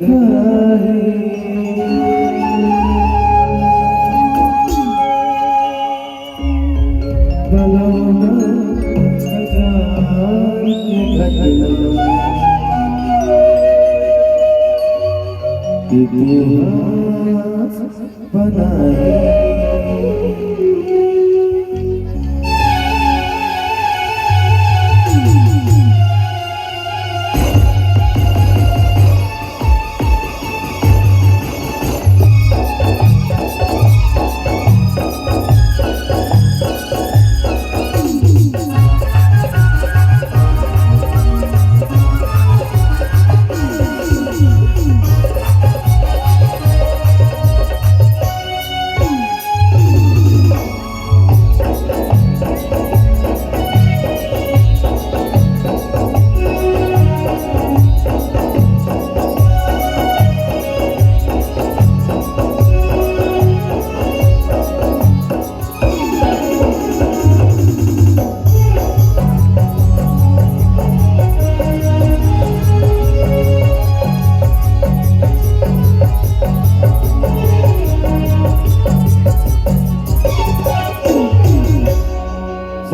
देखा है। बलौना बाजार के घटना इतिहास बनाए।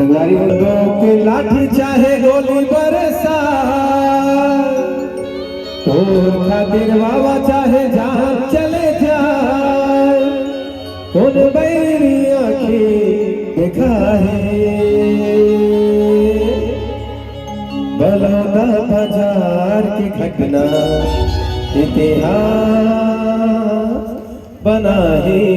संगारी बंदों के लाठी चाहे गोली बरसा, तोर खातिर बाबा चाहे जहां चले जाए। कौन बैरी आंखें देखा है। बलौना बाजार की घटना इतिहास बना है।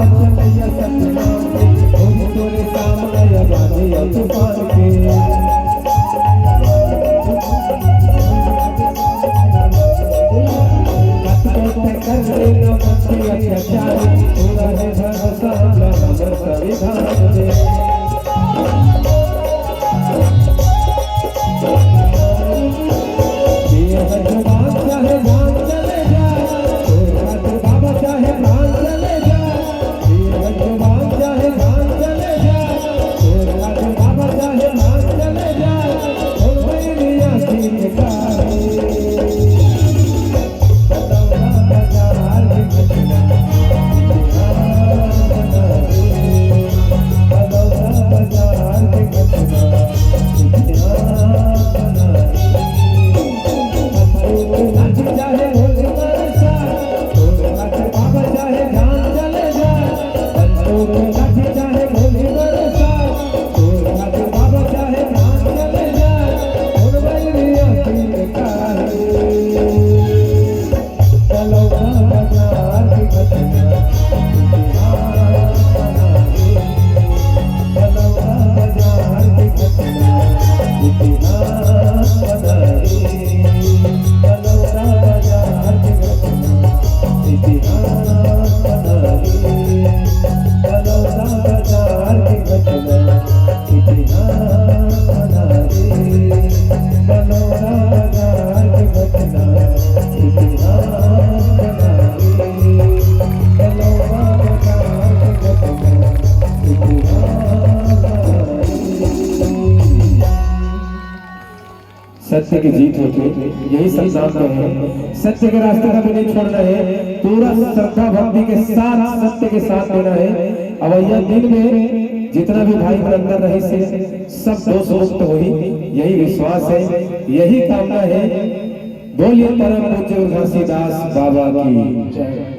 चलैया सपना के तोरे सामने बाजे तूफान के सत्य की जीत होती है, यही सिद्धांत है। सत्य के रास्ते का भी नहीं छोड़ना है, पूरा श्रद्धा भक्ति के साथ सत्य के साथ देना है। अब यह दिन में जितना भी भाई अंदर रही से सब दोष मुक्त हुई, यही विश्वास है, यही कामना है। बोलिए परम पूज्य घासीदास बाबा की जय।